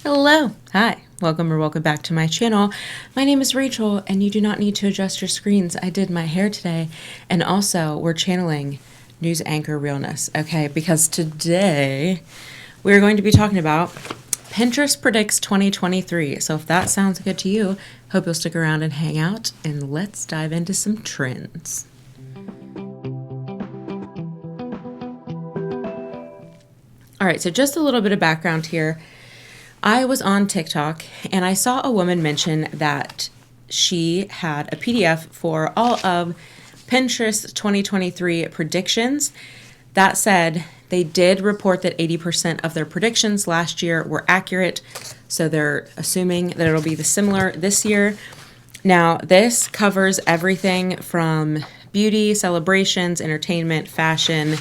Hello, hi, welcome or welcome back to my channel. My name is Rachel and you do not need to adjust your screens. I did my hair today, and also we're channeling news anchor realness, okay? Because today we're going to be talking about Pinterest predicts 2023. So if that sounds good to you, hope you'll stick around and hang out, and let's dive into some trends. All right, so just a little bit of background here. I was on TikTok and I saw a woman mention that she had a PDF for all of Pinterest 2023 predictions. That said, they did report that 80% of their predictions last year were accurate, so they're assuming that it'll be similar this year. Now, this covers everything from beauty, celebrations, entertainment, fashion,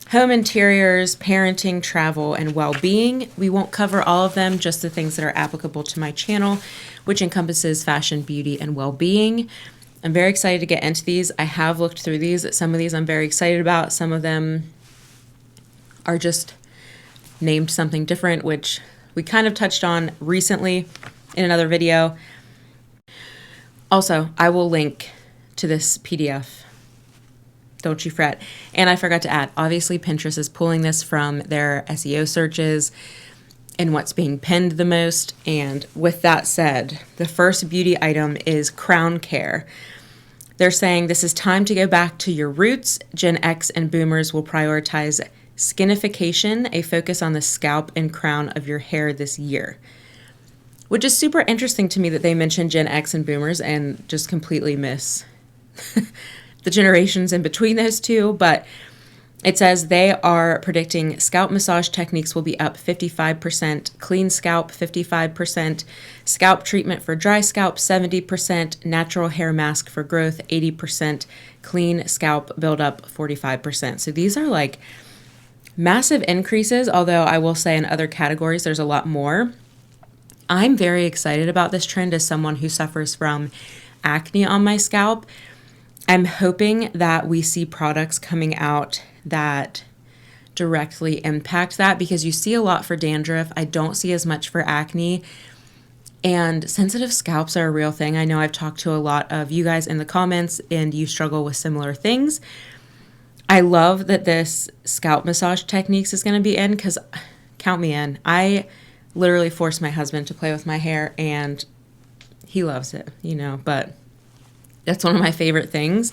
home interiors, parenting, travel, and well-being. We won't cover all of them, just the things that are applicable to my channel, which encompasses fashion, beauty, and well-being. I'm very excited to get into these. I have looked through these. Some of these I'm very excited about. Some of them are just named something different, which we kind of touched on recently in another video. Also, I will link to this PDF. Don't you fret. And I forgot to add, obviously Pinterest is pulling this from their SEO searches and what's being pinned the most. And with that said, the first beauty item is crown care. They're saying this is time to go back to your roots. Gen X and boomers will prioritize skinification, a focus on the scalp and crown of your hair this year. Which is super interesting to me that they mention Gen X and boomers and just completely miss the generations in between those two. But it says they are predicting scalp massage techniques will be up 55%, clean scalp 55%, scalp treatment for dry scalp 70%, natural hair mask for growth 80%, clean scalp buildup 45%. So these are like massive increases, although I will say in other categories there's a lot more. I'm very excited about this trend as someone who suffers from acne on my scalp. I'm hoping that we see products coming out that directly impact that, because you see a lot for dandruff. I don't see as much for acne, and sensitive scalps are a real thing. I know I've talked to a lot of you guys in the comments and you struggle with similar things. I love that this scalp massage techniques is going to be in, because count me in. I literally force my husband to play with my hair and he loves it, but that's one of my favorite things.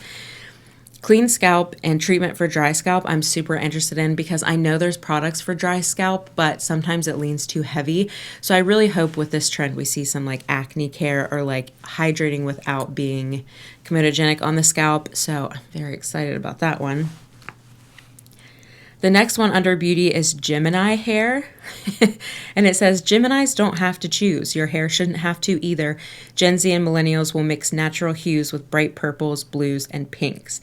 Clean scalp and treatment for dry scalp, I'm super interested in, because I know there's products for dry scalp, but sometimes it leans too heavy. So I really hope with this trend we see some like acne care or like hydrating without being comedogenic on the scalp. So I'm very excited about that one. The next one under beauty is Gemini hair. And it says, Geminis don't have to choose. Your hair shouldn't have to either. Gen Z and millennials will mix natural hues with bright purples, blues, and pinks.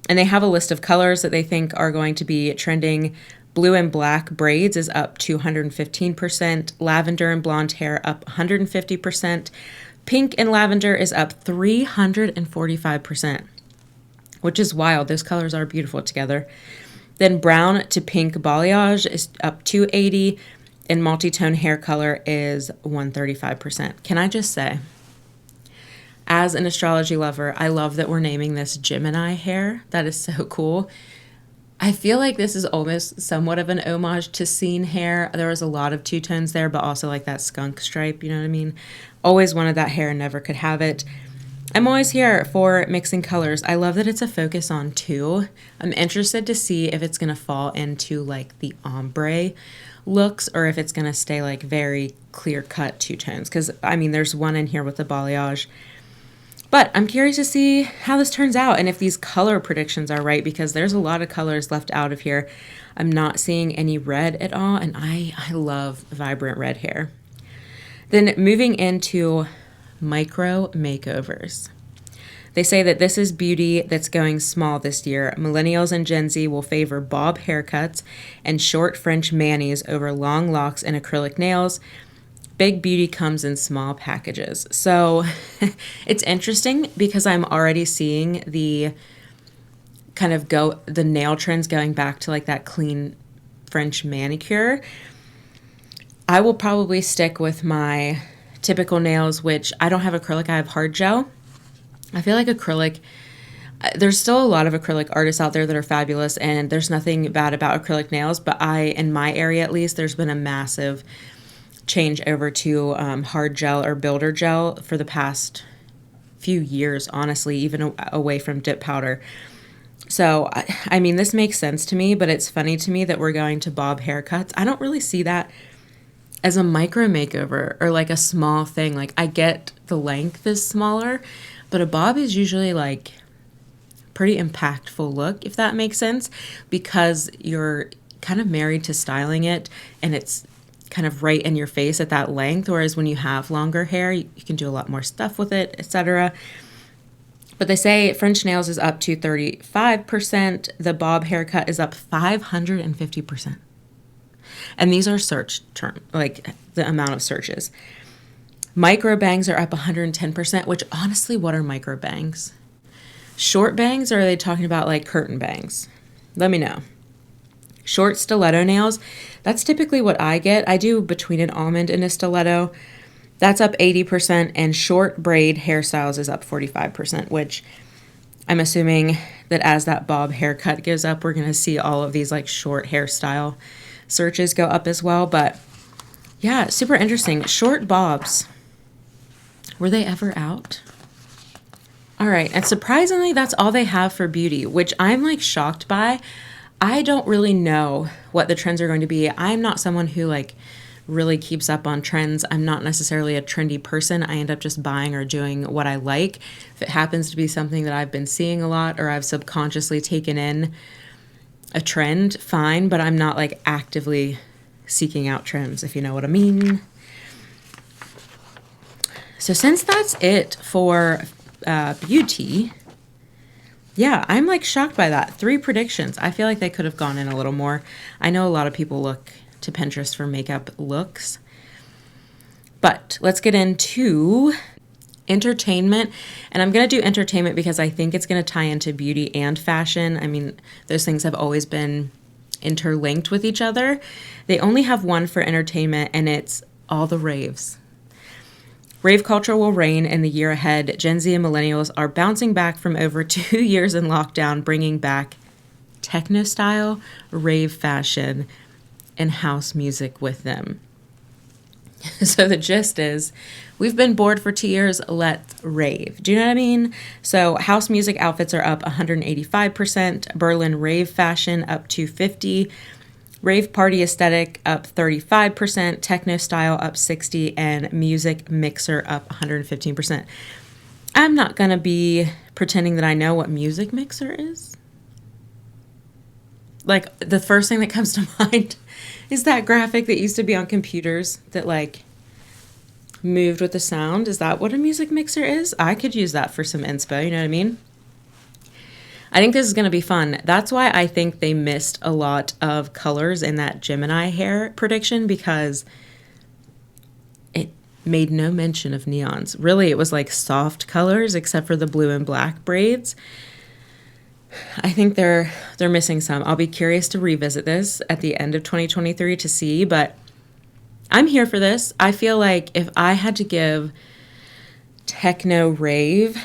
And they have a list of colors that they think are going to be trending. Blue and black braids is up 215%. Lavender and blonde hair up 150%. Pink and lavender is up 345%, which is wild. Those colors are beautiful together. Then brown to pink balayage is up 280, and multi-tone hair color is 135%. Can I just say, as an astrology lover, I love that we're naming this Gemini hair. That is so cool. I feel like this is almost somewhat of an homage to scene hair. There was a lot of two tones there, but also like that skunk stripe, you know what I mean? Always wanted that hair and never could have it. I'm always here for mixing colors. I love that it's a focus on two. I'm interested to see if it's going to fall into like the ombre looks, or if it's going to stay like very clear cut two tones. Because I mean, there's one in here with the balayage. But I'm curious to see how this turns out and if these color predictions are right, because there's a lot of colors left out of here. I'm not seeing any red at all, and I love vibrant red hair. Then moving into micro makeovers. They say that this is beauty that's going small this year. Millennials and Gen Z will favor bob haircuts and short French manis over long locks and acrylic nails. Big beauty comes in small packages. So it's interesting because I'm already seeing the the nail trends going back to like that clean French manicure. I will probably stick with my typical nails, which I don't have acrylic, I have hard gel. I feel like acrylic, there's still a lot of acrylic artists out there that are fabulous, and there's nothing bad about acrylic nails, but in my area at least, there's been a massive change over to hard gel or builder gel for the past few years, honestly, even away from dip powder. So, I mean, this makes sense to me, but it's funny to me that we're going to bob haircuts. I don't really see that as a micro makeover or like a small thing. Like, I get the length is smaller, but a bob is usually like pretty impactful look, if that makes sense, because you're kind of married to styling it and it's kind of right in your face at that length. Whereas when you have longer hair, you can do a lot more stuff with it, etc. But they say French nails is up to 35%. The bob haircut is up 550%. And these are search term, like the amount of searches. Micro bangs are up 110%, which honestly, what are micro bangs? Short bangs, or are they talking about like curtain bangs? Let me know. Short stiletto nails, that's typically what I get. I do between an almond and a stiletto. That's up 80%, and short braid hairstyles is up 45%, which I'm assuming that as that bob haircut goes up, we're going to see all of these like short hairstyle searches go up as well. But yeah, super interesting. Short bobs. Were they ever out? All right. And surprisingly, that's all they have for beauty, which I'm like shocked by. I don't really know what the trends are going to be. I'm not someone who like really keeps up on trends. I'm not necessarily a trendy person. I end up just buying or doing what I like. If it happens to be something that I've been seeing a lot or I've subconsciously taken in a trend, fine, but I'm not like actively seeking out trends, if you know what I mean. So since that's it for beauty, yeah, I'm like shocked by that. 3 predictions. I feel like they could have gone in a little more. I know a lot of people look to Pinterest for makeup looks. But let's get into entertainment. And I'm going to do entertainment because I think it's going to tie into beauty and fashion. I mean, those things have always been interlinked with each other. They only have one for entertainment, and it's all the raves. Rave culture will reign in the year ahead. Gen Z and millennials are bouncing back from over 2 years in lockdown, bringing back techno-style rave fashion and house music with them. So the gist is, we've been bored for 2 years, let's rave. Do you know what I mean? So house music outfits are up 185%, Berlin rave fashion up 250%, rave party aesthetic up 35%, techno style up 60%, and music mixer up 115%. I'm not going to be pretending that I know what music mixer is. Like, the first thing that comes to mind is that graphic that used to be on computers that, like, moved with the sound. Is that what a music mixer is? I could use that for some inspo, you know what I mean? I think this is going to be fun. That's why I think they missed a lot of colors in that Gemini hair prediction, because it made no mention of neons. Really, it was like soft colors except for the blue and black braids. I think they're missing some. I'll be curious to revisit this at the end of 2023 to see, but I'm here for this. I feel like if I had to give techno rave,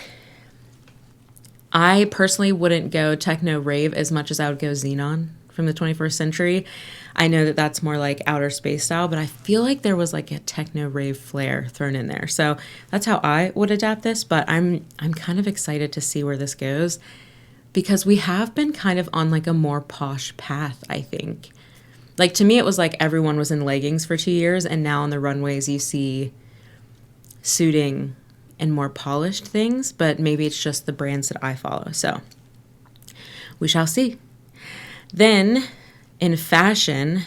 I personally wouldn't go techno rave as much as I would go xenon from the 21st century. I know that that's more like outer space style, but I feel like there was like a techno rave flair thrown in there. So that's how I would adapt this, but I'm kind of excited to see where this goes, because we have been kind of on like a more posh path, I think. Like, to me, it was like everyone was in leggings for 2 years, and now on the runways you see suiting and more polished things, but maybe it's just the brands that I follow. So we shall see. Then in fashion,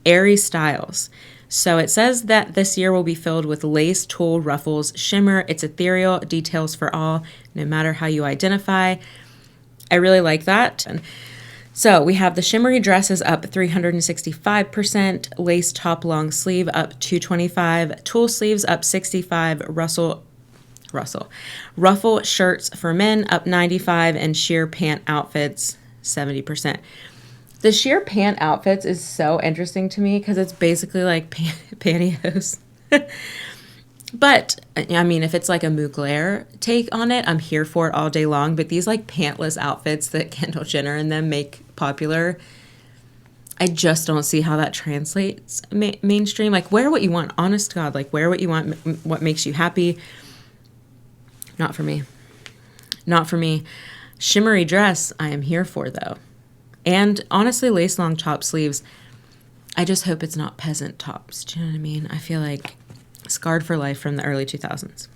Airy styles. So it says that this year will be filled with lace, tulle, ruffles, shimmer. It's ethereal, details for all, no matter how you identify. I really like that. So we have the shimmery dresses up 365%, lace top long sleeve up 225%, tulle sleeves up 65%, ruffle shirts for men up 95%, and sheer pant outfits 70%. The sheer pant outfits is so interesting to me because it's basically like pantyhose. But, I mean, if it's like a Mugler take on it, I'm here for it all day long. But these like pantless outfits that Kendall Jenner and them make popular, I just don't see how that translates mainstream. Like, wear what you want. Honest to God, like, wear what you want, what makes you happy. Not for me. Not for me. Shimmery dress, I am here for, though. And honestly, lace long top sleeves. I just hope it's not peasant tops. Do you know what I mean? I feel like scarred for life from the early 2000s.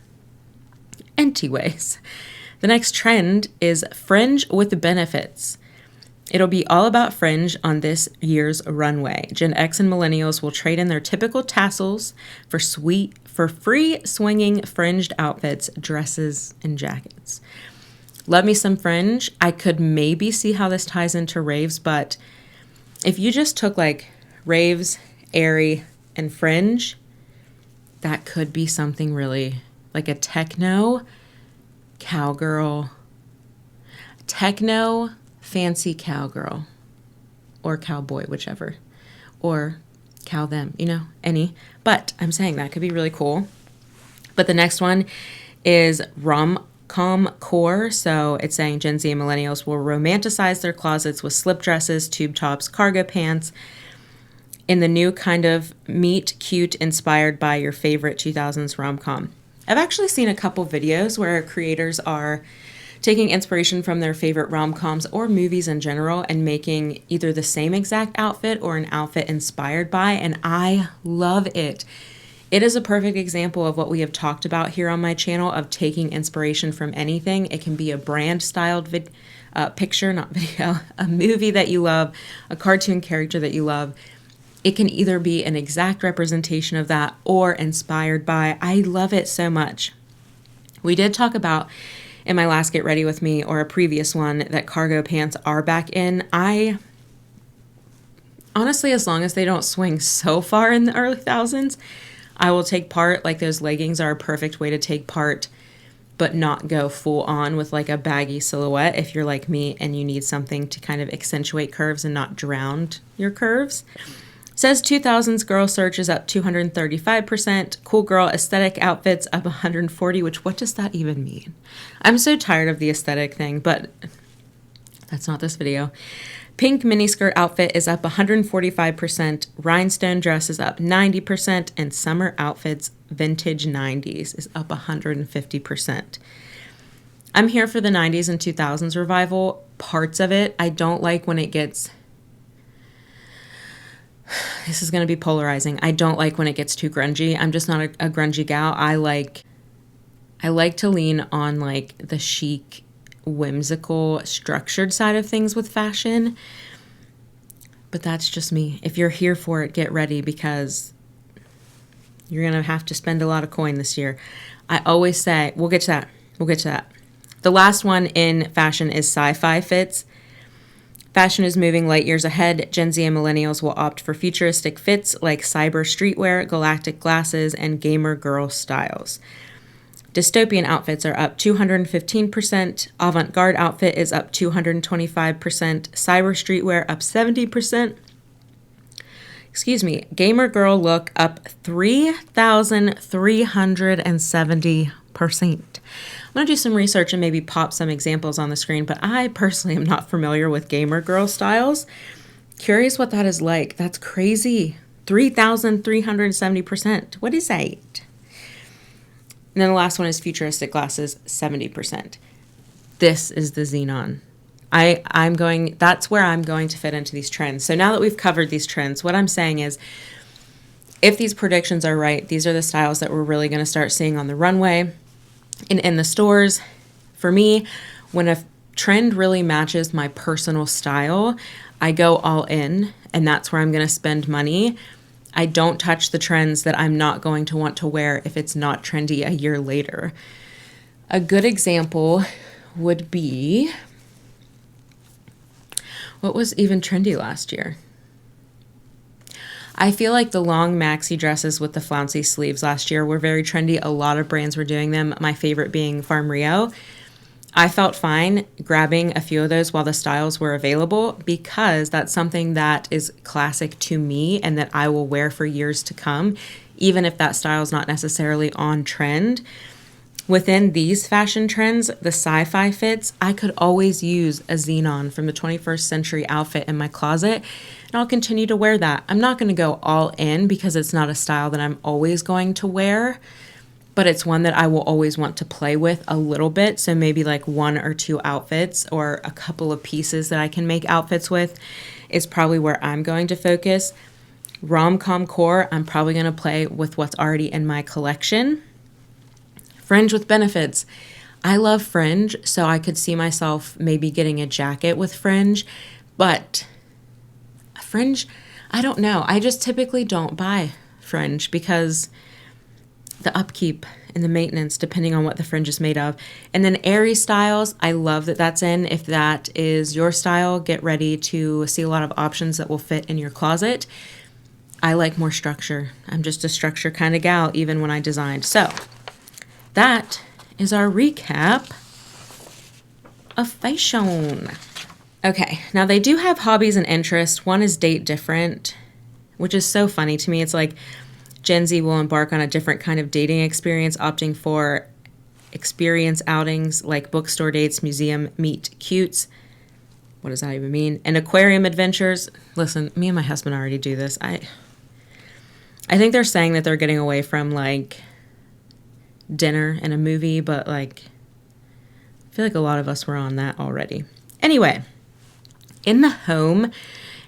Anyways, the next trend is fringe with benefits. It'll be all about fringe on this year's runway. Gen X and millennials will trade in their typical tassels for free swinging fringed outfits, dresses, and jackets. Love me some fringe. I could maybe see how this ties into raves, but if you just took like raves, airy, and fringe, that could be something really like a techno fancy cowgirl, or cowboy, whichever, or cow them, any. But I'm saying that could be really cool. But the next one is rom-com core. So it's saying Gen Z and millennials will romanticize their closets with slip dresses, tube tops, cargo pants, in the new kind of meet cute inspired by your favorite 2000s rom-com. I've actually seen a couple videos where creators are taking inspiration from their favorite rom-coms or movies in general and making either the same exact outfit or an outfit inspired by, and I love it. It is a perfect example of what we have talked about here on my channel of taking inspiration from anything. It can be a brand-styled picture, not video, a movie that you love, a cartoon character that you love. It can either be an exact representation of that or inspired by. I love it so much. We did talk about in my last Get Ready With Me or a previous one that cargo pants are back in. I honestly, as long as they don't swing so far in the early thousands, I will take part. Like, those leggings are a perfect way to take part, but not go full on with like a baggy silhouette if you're like me and you need something to kind of accentuate curves and not drown your curves. Says 2000s girl search is up 235%. Cool girl aesthetic outfits up 140, which what does that even mean? I'm so tired of the aesthetic thing, but that's not this video. Pink miniskirt outfit is up 145%. Rhinestone dress is up 90%. And summer outfits vintage 90s is up 150%. I'm here for the 90s and 2000s revival. Parts of it, I don't like when it gets... This is going to be polarizing. I don't like when it gets too grungy. I'm just not a grungy gal. I like to lean on like the chic, whimsical, structured side of things with fashion. But that's just me. If you're here for it, get ready because you're going to have to spend a lot of coin this year. I always say, we'll get to that. The last one in fashion is sci-fi fits. Fashion is moving light years ahead. Gen Z and millennials will opt for futuristic fits like cyber streetwear, galactic glasses, and gamer girl styles. Dystopian outfits are up 215%. Avant-garde outfit is up 225%. Cyber streetwear up 70%. Gamer girl look up 3,370%. I'm going to do some research and maybe pop some examples on the screen, but I personally am not familiar with gamer girl styles. Curious what that is like. That's crazy. 3,370%. What is that? And then the last one is futuristic glasses, 70%. This is the Xenon. That's where I'm going to fit into these trends. So now that we've covered these trends, what I'm saying is, if these predictions are right, these are the styles that we're really going to start seeing on the runway and in the stores. For me, when a trend really matches my personal style, I go all in, and that's where I'm going to spend money. I don't touch the trends that I'm not going to want to wear if it's not trendy a year later. A good example would be, what was even trendy last year? I feel like the long maxi dresses with the flouncy sleeves last year were very trendy. A lot of brands were doing them, my favorite being Farm Rio. I felt fine grabbing a few of those while the styles were available because that's something that is classic to me and that I will wear for years to come, even if that style is not necessarily on trend. Within these fashion trends, the sci-fi fits, I could always use a xenon from the 21st century outfit in my closet, and I'll continue to wear that. I'm not going to go all in because it's not a style that I'm always going to wear, but it's one that I will always want to play with a little bit. So maybe like 1 or 2 outfits or a couple of pieces that I can make outfits with is probably where I'm going to focus. Rom-com core, I'm probably going to play with what's already in my collection. Fringe with benefits. I love fringe, so I could see myself maybe getting a jacket with fringe, but fringe, I don't know. I just typically don't buy fringe because the upkeep and the maintenance, depending on what the fringe is made of. And then airy styles, I love that that's in. If that is your style, get ready to see a lot of options that will fit in your closet. I like more structure. I'm just a structure kind of gal, even when I designed. So that is our recap of fashion. Okay, now they do have hobbies and interests. One is date different, which is so funny to me. It's like Gen Z will embark on a different kind of dating experience, opting for experience outings like bookstore dates, museum meet cutes. What does that even mean? And aquarium adventures. Listen, me and my husband already do this. I think they're saying that they're getting away from like dinner and a movie, but like I feel like a lot of us were on that already. Anyway, in the home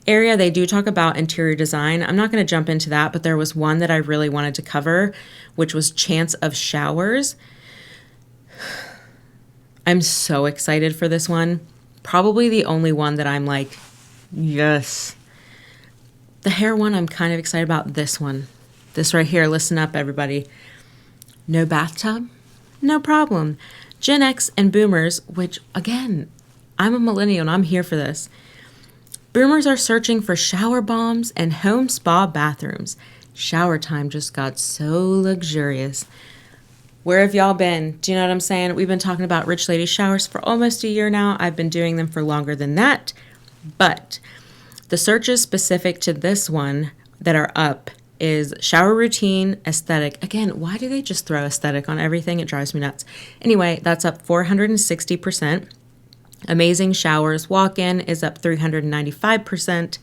area, they do talk about interior design. I'm not going to jump into that, but there was one that I really wanted to cover, which was chance of showers. I'm so excited for this one. Probably the only one that I'm like, yes. The hair one, I'm kind of excited about. This one. This right here. Listen up, everybody. No bathtub? No problem. Gen X and boomers, which, again, I'm a millennial and I'm here for this. Boomers are searching for shower bombs and home spa bathrooms. Shower time just got so luxurious. Where have y'all been? Do you know what I'm saying? We've been talking about rich lady showers for almost a year now. I've been doing them for longer than that. But the searches specific to this one that are up is shower routine, aesthetic. Again, why do they just throw aesthetic on everything? It drives me nuts. Anyway, that's up 460%. Amazing showers walk-in is up 395%.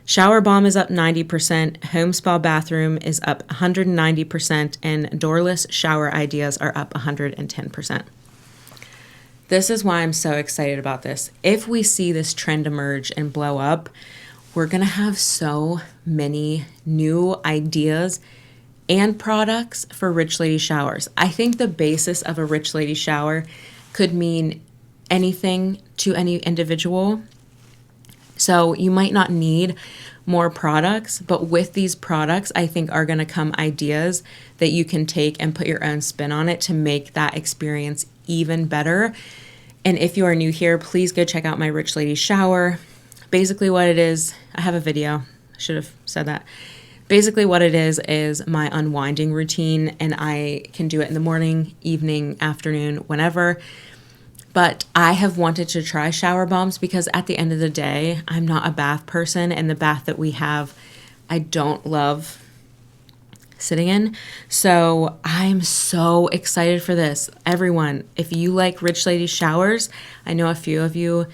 Shower bomb is up 90%. Home spa bathroom is up 190%. And doorless shower ideas are up 110%. This is why I'm so excited about this. If we see this trend emerge and blow up, we're going to have so many new ideas and products for rich lady showers. I think the basis of a rich lady shower could mean anything to any individual. So you might not need more products, but with these products, I think are going to come ideas that you can take and put your own spin on it to make that experience even better. And if you are new here, please go check out my Rich Lady Shower. Basically what it is, I have a video. I should have said that. Basically what it is my unwinding routine, and I can do it in the morning, evening, afternoon, whenever. But I have wanted to try shower bombs because at the end of the day, I'm not a bath person, and the bath that we have, I don't love sitting in. So I'm so excited for this. Everyone, if you like rich lady showers, I know a few of you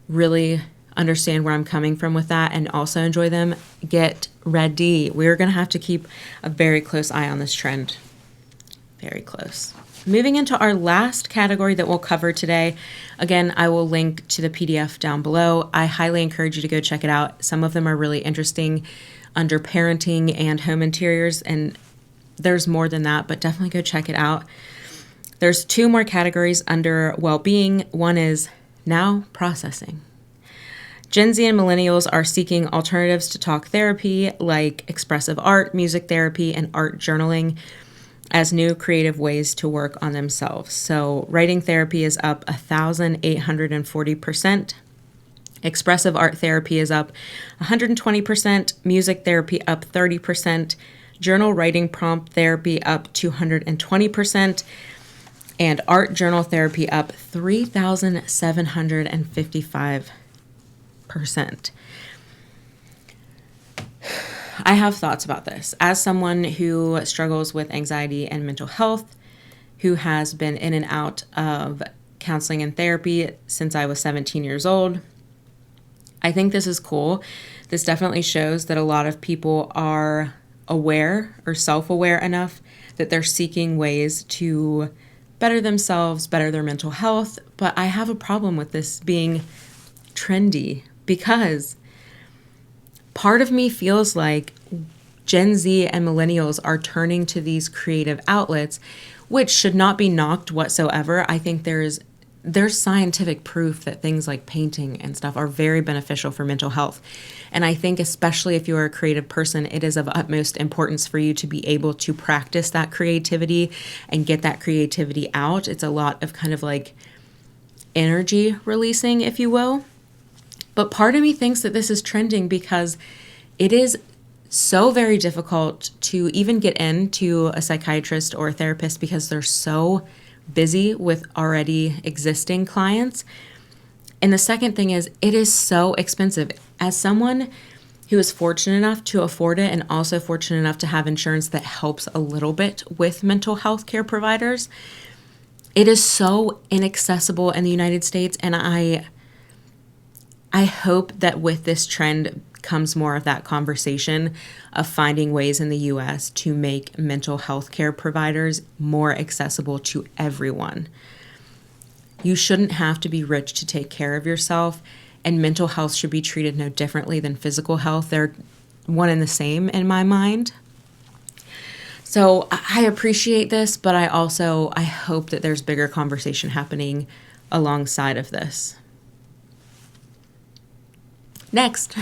really understand where I'm coming from with that and also enjoy them. Get ready. We're going to have to keep a very close eye on this trend. Very close. Moving into our last category that we'll cover today. Again, I will link to the PDF down below. I highly encourage you to go check it out. Some of them are really interesting under parenting and home interiors, and there's more than that, but definitely go check it out. There's 2 more categories under well-being. One is now processing. Gen Z and millennials are seeking alternatives to talk therapy like expressive art, music therapy, and art journaling as new creative ways to work on themselves. So writing therapy is up 1,840%. Expressive art therapy is up 120%. Music therapy up 30%. Journal writing prompt therapy up 220%. and art journal therapy up 3,755%. I have thoughts about this. As someone who struggles with anxiety and mental health, who has been in and out of counseling and therapy since I was 17 years old, I think this is cool. This definitely shows that a lot of people are aware or self-aware enough that they're seeking ways to better themselves, better their mental health. But I have a problem with this being trendy because part of me feels like Gen Z and millennials are turning to these creative outlets, which should not be knocked whatsoever. I think there's scientific proof that things like painting and stuff are very beneficial for mental health. And I think especially if you're a creative person, it is of utmost importance for you to be able to practice that creativity and get that creativity out. It's a lot of kind of like energy releasing, if you will. But part of me thinks that this is trending because it is so very difficult to even get into a psychiatrist or a therapist because they're so busy with already existing clients. And the second thing is, it is so expensive. As someone who is fortunate enough to afford it and also fortunate enough to have insurance that helps a little bit with mental health care providers, it is so inaccessible in the United States. And I hope that with this trend comes more of that conversation of finding ways in the US to make mental health care providers more accessible to everyone. You shouldn't have to be rich to take care of yourself, and mental health should be treated no differently than physical health. They're one and the same in my mind. So I appreciate this, but I hope that there's bigger conversation happening alongside of this. Next,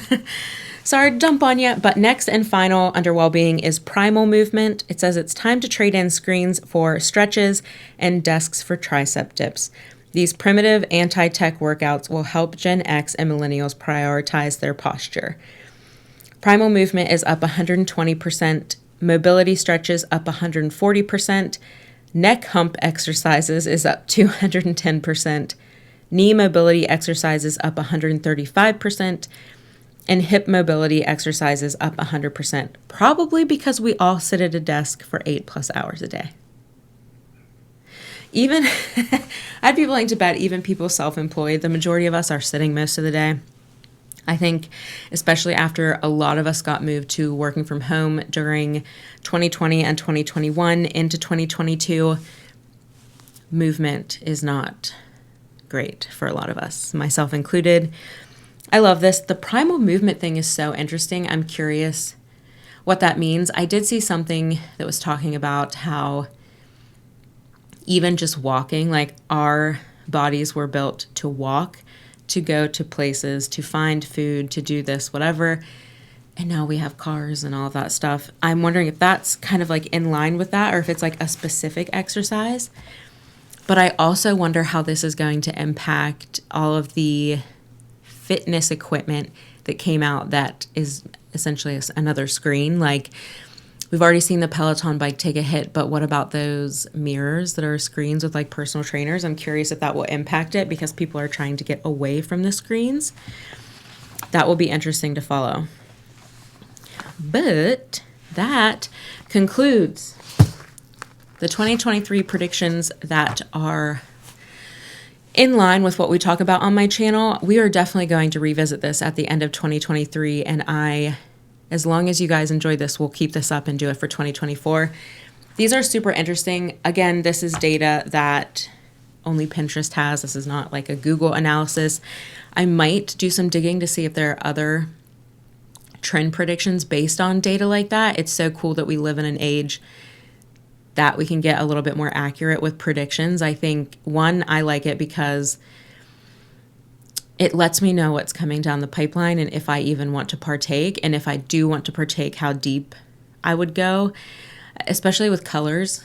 sorry to dump on you, but next and final under well-being is Primal movement. It says it's time to trade in screens for stretches and desks for tricep dips. These primitive anti-tech workouts will help Gen X and millennials prioritize their posture. Primal movement is up 120%, mobility stretches up 140%, neck hump exercises is up 210%, knee mobility exercises up 135%, and hip mobility exercises up 100%, probably because we all sit at a desk for 8+ hours a day. Even, I'd be willing to bet even people self-employed, the majority of us are sitting most of the day. I think especially after a lot of us got moved to working from home during 2020 and 2021 into 2022, movement is not great for a lot of us, myself included. I love this. The primal movement thing is so interesting. I'm curious what that means. I did see something that was talking about how even just walking, like our bodies were built to walk, to go to places, to find food, to do this, whatever. And now we have cars and all of that stuff. I'm wondering if that's kind of like in line with that, or if it's like a specific exercise. But I also wonder how this is going to impact all of the fitness equipment that came out that is essentially another screen. Like, we've already seen the Peloton bike take a hit, but what about those mirrors that are screens with like personal trainers? I'm curious if that will impact it because people are trying to get away from the screens. That will be interesting to follow. But that concludes the 2023 predictions that are in line with what we talk about on my channel. We are definitely going to revisit this at the end of 2023, and as long as you guys enjoy this, we'll keep this up and do it for 2024. These are super interesting. Again, this is data that only Pinterest has. This is not like a Google analysis. I might do some digging to see if there are other trend predictions based on data like that. It's so cool that we live in an age that we can get a little bit more accurate with predictions. I think, one, I like it because it lets me know what's coming down the pipeline and if I even want to partake. And if I do want to partake, how deep I would go, especially with colors.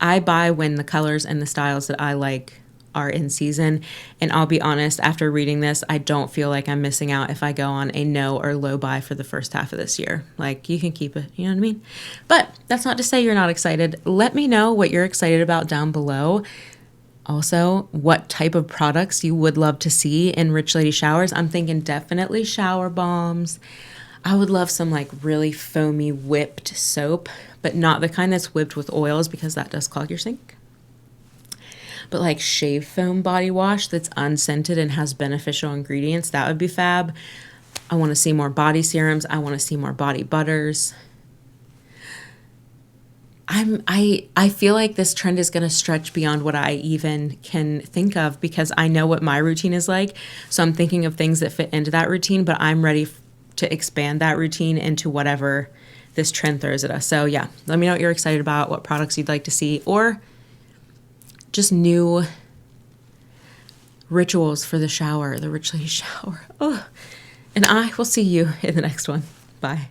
I buy when the colors and the styles that I like are in season. And I'll be honest, after reading this, I don't feel like I'm missing out if I go on a no or low buy for the first half of this year. Like, you can keep it, you know what I mean? But that's not to say you're not excited. Let me know what you're excited about down below. Also, what type of products you would love to see in Rich Lady Showers. I'm thinking definitely shower bombs. I would love some like really foamy whipped soap, but not the kind that's whipped with oils because that does clog your sink. But like shave foam body wash that's unscented and has beneficial ingredients, that would be fab. I want to see more body serums. I want to see more body butters. I feel like this trend is going to stretch beyond what I even can think of because I know what my routine is like. So I'm thinking of things that fit into that routine, but I'm ready to expand that routine into whatever this trend throws at us. So yeah, let me know what you're excited about, what products you'd like to see, or just new rituals for the shower, the Rich Lady Shower. Oh, and I will see you in the next one. Bye.